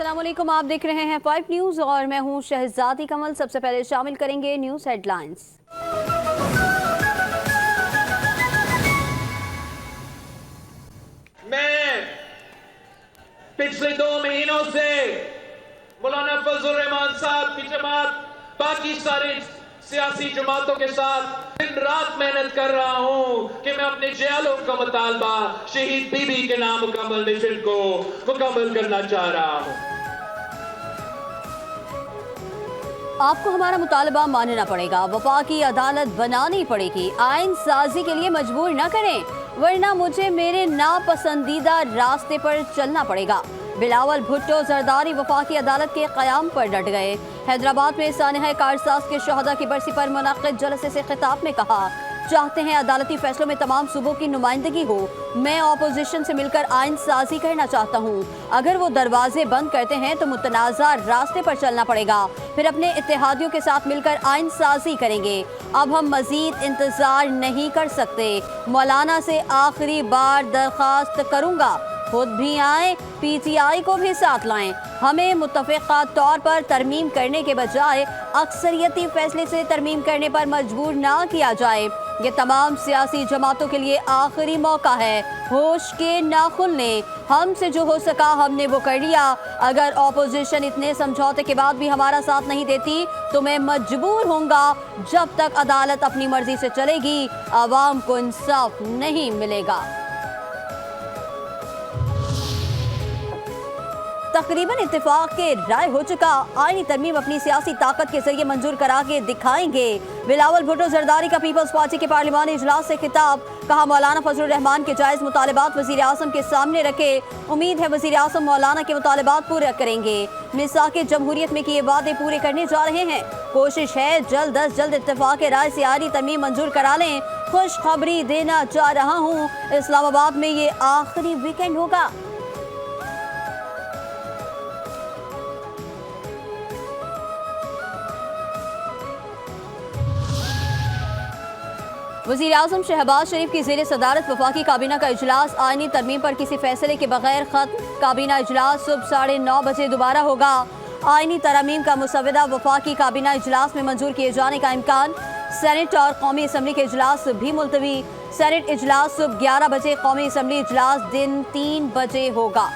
अस्सलाम वालेकुम, आप देख रहे हैं 5 न्यूज़ और मैं हूं शहजादी कमल। सबसे पहले शामिल करेंगे न्यूज़ हेडलाइंस। मैं पिछले 2 महीनों से मौलाना फजल रहमान साहब की जमात बाकी सारी सियासी जमातों के साथ दिन रात मेहनत कर रहा हूं कि मैं अपने जयालों का मुतालबा शहीद बीबी के नाम मुकम्मल मिशन को मुकम्मल करना चाह रहा हूं। आपको हमारा मुतालबा मानना पड़ेगा, वफाकी अदालत बनानी पड़ेगी, आइन साजी के लिए मजबूर न करें वरना मुझे मेरे नापसंदीदा रास्ते पर चलना पड़ेगा। बिलावल भुट्टो जरदारी वफाकी अदालत के क़याम पर डट गए। हैदराबाद में सानहा कारसाज के शहदा की बरसी पर मुनक़्क़िद जलसे से खिताब में कहा, चाहते हैं अदालती फैसलों में तमाम सूबों की नुमाइंदगी हो। मैं अपोजिशन से मिलकर आइन साजी करना चाहता हूँ। अगर वो दरवाजे बंद करते हैं तो मुतनाज़ा रास्ते पर चलना पड़ेगा, फिर अपने इत्तेहादियों के साथ मिलकर आइन साजी करेंगे। अब हम मजीद इंतजार नहीं कर सकते। मौलाना से आखिरी बार दरख्वास्त करूँगा, खुद भी आए, PTI को भी साथ लाएं। हमें मुत्तफ़िक़ा तौर पर तरमीम करने के बजाय अक्सरियती फैसले से तरमीम करने पर मजबूर ना किया जाए। ये तमाम सियासी जमातों के लिए आखिरी मौका है। होश के ना खुलने, हमसे जो हो सका हमने वो कर लिया। अगर ऑपोजिशन इतने समझौते के बाद भी हमारा साथ नहीं देती तो मैं मजबूर होऊंगा। जब तक अदालत अपनी मर्जी से चलेगी आवाम को इंसाफ नहीं मिलेगा। तकरीबन इत्तेफाक के राय हो चुका, आईनी तरमीम अपनी सियासी ताकत के जरिए मंजूर करा के दिखाएंगे। बिलावल भुट्टो जरदारी का पीपल्स पार्टी के पार्लिमानी इजलास से खिताब, कहा मौलाना फजल रहमान के जायज़ मुतालबात वज़ीर आज़म के सामने रखे। उम्मीद है वज़ीर आज़म मौलाना के मुतालबात पूरे करेंगे। मिसाक़े जमहूरियत में किए वादे पूरे करने जा रहे हैं। कोशिश है जल्द अज जल्द इत्तेफाक के राय से आईनी तरमीम मंजूर करा लें। खुशखबरी देना चाह रहा हूँ, इस्लामाबाद में ये आखिरी वीकेंड होगा। वज़ीर आज़म शहबाज शरीफ की ज़ेर सदारत वफाकी काबीना का इजलास, आईनी तरमीम पर किसी फैसले के बगैर खत्म। काबीना इजलास सुबह 9:30 बजे दोबारा होगा। आईनी तरमीम का मुसवदा वफाकी काबीना इजलास में मंजूर किए जाने का इम्कान। सेनेट और कौमी असम्बली के इजलास भी मुलतवी। सेनेट इजलास सुबह 11 बजे, कौमी असम्बली इजलास दिन 3 बजे होगा।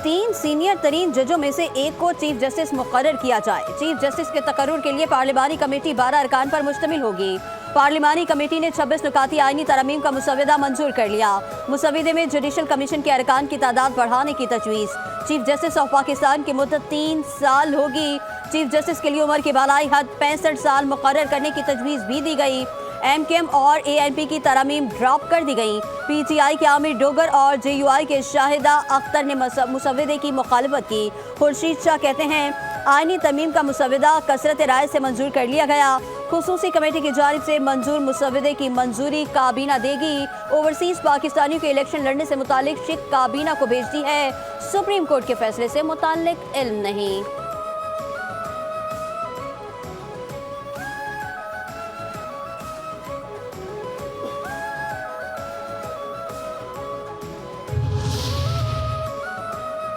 3 सीनियर तरीन जजों में से एक को चीफ जस्टिस मुकर्रर किया जाए। चीफ जस्टिस के तकर्रुर के लिए पार्लिमानी कमेटी 12 अरकान पर मुश्तमिल होगी। पार्लिमानी कमेटी ने 26 नुकाती आईनी तरमीम का मुसवदा मंजूर कर लिया। मुसवदे में जुडिशल कमीशन के अरकान की तादाद बढ़ाने की तजवीज़। चीफ जस्टिस ऑफ पाकिस्तान की मुद्दत 3 साल होगी। चीफ जस्टिस के लिए उम्र की बालाई हद 65 साल मुकर्रर करने की तजवीज़ भी दी गई। MKM और ANP की तरमीम ड्रॉप कर दी गई। PTI के आमिर डोगर और JUI के शाहिदा अख्तर ने मुसवदे की मुखालफत की। खुर्शीद शाह कहते हैं आईनी तरमीम का मुसवदा कसरत राय से मंजूर कर लिया गया। खुसूसी कमेटी की जानिब से मंजूर मुसवदे की मंजूरी काबीना देगी। ओवरसीज पाकिस्तानियों के इलेक्शन लड़ने से मुतालिक शिक काबीना को भेजती है। सुप्रीम कोर्ट के फैसले से मुतालिक इल्म नहीं।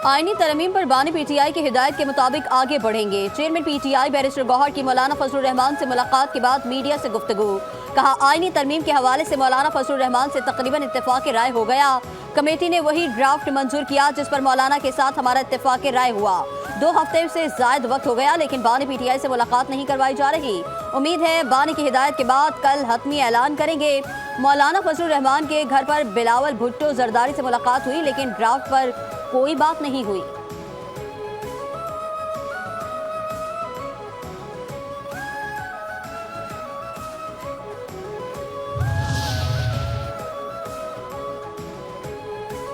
आईनी तरमीम पर बानी PTI की हिदायत के मुताबिक आगे बढ़ेंगे। चेयरमैन PTI बैरिस्टर गौहर की मौलाना फजल रहमान से मुलाकात के बाद मीडिया से गुफ्तगू, कहा आईनी तरमीम के हवाले से मौलाना फजल रहमान से तकरीबन इत्तेफाक राय हो गया। कमेटी ने वही ड्राफ्ट मंजूर किया जिस पर मौलाना के साथ हमारा इत्तेफाक राय हुआ। 2 हफ्ते से जायद वक्त हो गया लेकिन बानी PTI से मुलाकात नहीं करवाई जा रही। उम्मीद है बानी की हिदायत के बाद कल हतमी ऐलान करेंगे। मौलाना फजल रहमान के घर पर बिलावल भुट्टो जरदारी से मुलाकात हुई लेकिन ड्राफ्ट पर कोई बात नहीं हुई।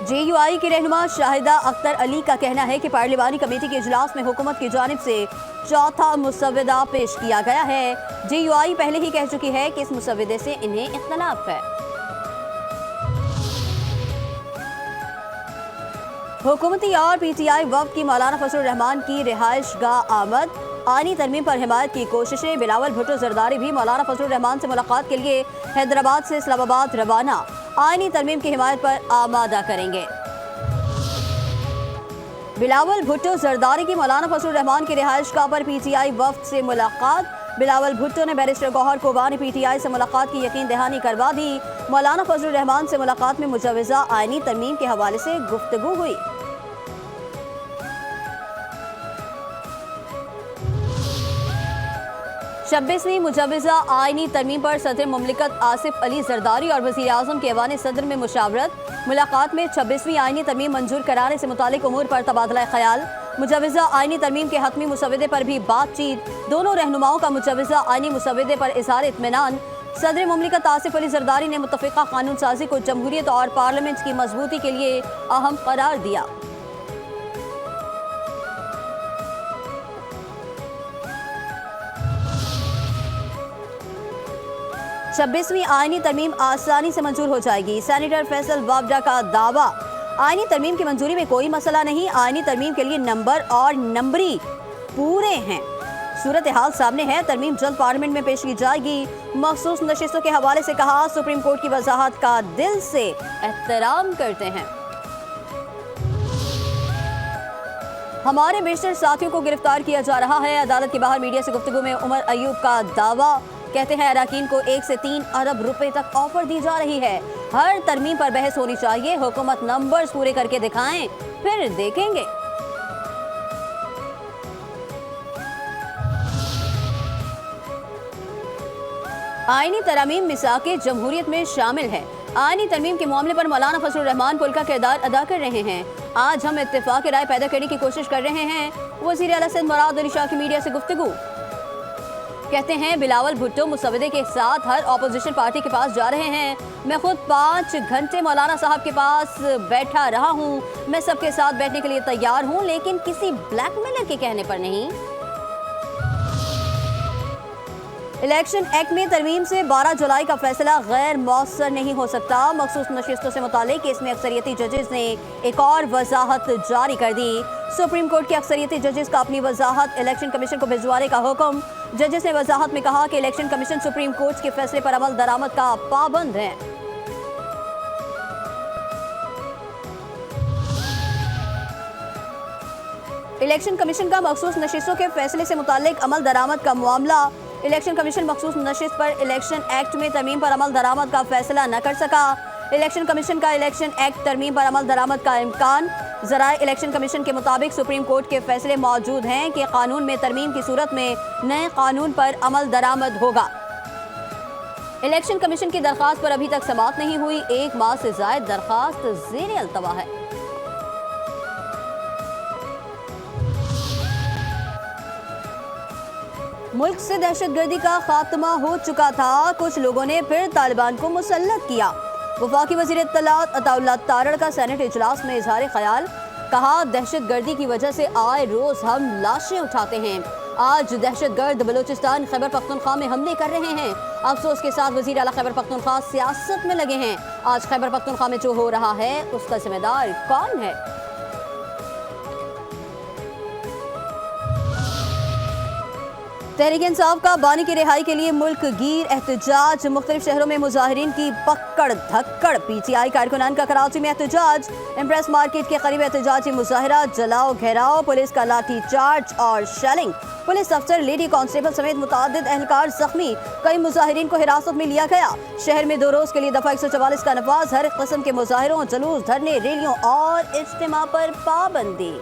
JUI की रहनुमा शाहिदा अख्तर अली का कहना है कि पार्लिमानी कमेटी के इजलास में हुकूमत की जानिब से चौथा मुसवदा पेश किया गया है। JUI पहले ही कह चुकी है कि इस मुसवदे से इन्हें इख्तलाफ है। हुकूमती और PTI वफ़द की मौलाना फजल रहमान की रिहाइश गाह आमद। आईनी तरमीम पर हिमायत की कोशिशें। बिलावल भुट्टो जरदारी भी मौलाना फजल रहमान से मुलाकात के लिए हैदराबाद से इस्लामाबाद रवाना। आईनी तरमीम की हिमायत पर आमादा करेंगे। बिलावल भुट्टो जरदारी की मौलाना फजलुर रहमान की रिहाइशगाह पर पीटीआई वफ्द से मुलाकात। बिलावल भुट्टो ने बैरिस्टर गौहर कोबा ने पीटीआई से मुलाकात की यकीन दहानी करवा दी। मौलाना फजलुर रहमान से मुलाकात में मुजव्वज़ा आईनी तरमीम के हवाले से गुफ्तगू हुई। छब्बीसवीं मुजव्वज़ा आईनी तरमीम पर सदर मुमलिकत आसिफ अली जरदारी और वज़ीर आज़म के ऐवान सदर में मुशावरत। मुलाकात में 26वीं आईनी तरमीम मंजूर कराने से मुतालिक उमूर पर तबादला ख्याल। मुजव्वज़ा आईनी तरमीम के हतमी मुसवदे पर भी बातचीत। दोनों रहनुमाओं का मुजव्वज़ा आईनी मुसवदे पर इज़हार इत्मीनान। सदर मुमलिकत आसिफ अली जरदारी ने मुत्तफ़िक़ा कानून साजी को जमहूरियत और पार्लियामेंट की मजबूती के लिए अहम करार दिया। छब्बीसवीं आईनी तरमीम आसानी से मंजूर हो जाएगी। सेनेटर फैसल वावडा का दावा। आईनी तरमीम की मंजूरी में कोई मसला नहीं। आईनी तरमीम के लिए नंबर और नंबरी पूरे हैं। सूरत हाल सामने है। तरमीम जल्द पार्लियामेंट में पेश की जाएगी। मखसूस नशिस्तों के हवाले से कहा, सुप्रीम कोर्ट की वजाहत का दिल से एहतराम करते हैं। हमारे बेशतर साथियों को गिरफ्तार किया जा रहा है। अदालत के बाहर मीडिया से गुफ्तगू में उमर अयूब का दावा। कहते हैं अरकान को 1 से 3 अरब रुपए तक ऑफर दी जा रही है। हर तरमीम पर बहस होनी चाहिए। हुकूमत नंबर्स पूरे करके दिखाएं, फिर देखेंगे। आईनी तरमीम मिसाके जमहूरियत में शामिल है। आईनी तरमीम के मामले पर मौलाना फजलुर रहमान पुल का किरदार अदा कर रहे हैं। आज हम इत्तेफाक राय पैदा करने की कोशिश कर रहे हैं। वज़ीर आला सिंध मुराद अली शाह की मीडिया से गुफ्तगू। कहते हैं बिलावल भुट्टो मुसवदे के साथ हर ऑपोजिशन पार्टी के पास जा रहे हैं। मैं खुद 5 घंटे मौलाना साहब के पास बैठा रहा हूं। मैं सबके साथ बैठने के लिए तैयार हूं, लेकिन किसी ब्लैकमेलर के कहने पर नहीं। इलेक्शन एक्ट में तरमीम से 12 जुलाई का फैसला गैर मौसर नहीं हो सकता। मखसूस नशिस्तों से मुतालिक केस में अक्सरियती जजेस ने एक और वजाहत जारी कर दी। सुप्रीम कोर्ट के अक्सरियती जजेस का अपनी वजाहत इलेक्शन कमीशन को भिजवाने का हुक्म। जजेस ने वजाहत में कहा कि इलेक्शन कमीशन सुप्रीम कोर्ट के फैसले पर अमल दरामद का पाबंद है। इलेक्शन कमीशन का मखसूस नशिस्तों के फैसले से मुतालिक अमल दरामद का मामला। इलेक्शन कमीशन मखसूस नशिस्त पर इलेक्शन एक्ट में तरमीम पर अमल दरामद का फैसला न कर सका। इलेक्शन कमीशन का इलेक्शन एक्ट तरमीम पर अमल दरामद का इम्कान। ज़राए इलेक्शन कमीशन के मुताबिक सुप्रीम कोर्ट के फैसले मौजूद हैं कि कानून में तरमीम की सूरत में नए कानून पर अमल दरामद होगा। इलेक्शन कमीशन की दरख्वास्त पर अभी तक समाअत नहीं हुई। 1 माह से ज़ायद दरख्वास्त ज़ेर अल्तवा है। मुल्क से दहशतगर्दी का खात्मा हो चुका था। कुछ लोगों ने फिर तालिबान को मुसल्लत किया। वफाकी वज़ीर इत्तलात अताउल्लाह तारड़ का सेनेट इजलास में इजहार ख्याल। कहा, दहशतगर्दी की वजह से आए रोज हम लाशें उठाते हैं। आज दहशतगर्द बलूचिस्तान खैबर पख्तूनख्वा में हमले कर रहे हैं। अफसोस के साथ वज़ीर आला खैबर पख्तूनख्वा सियासत में लगे हैं। आज खैबर पख्तूनख्वा में जो हो रहा है उसका जिम्मेदार कौन है? तहरीक इंसाफ का बानी की रिहाई के लिए मुल्क गिर एहतजाज। मुख्तलिफ शहरों में मुजाहिरीन की पकड़ धक्कड़। पीटीआई कारकुनान का कराची में एहतजाज। इम्प्रेस मार्केट के करीब एहतजाजी मुजाहिरा। जलाओ घेराव, पुलिस का लाठी चार्ज और शेलिंग। पुलिस अफसर, लेडी कांस्टेबल समेत मुतादिद एहलकार जख्मी। कई मुजाहिरीन को हिरासत में लिया गया। शहर में 2 रोज के लिए दफा 144 का नफाज। हर किस्म के मुजाहिरों, जुलूस, धरने, रैलियों और इज्तिमा पर पाबंदी।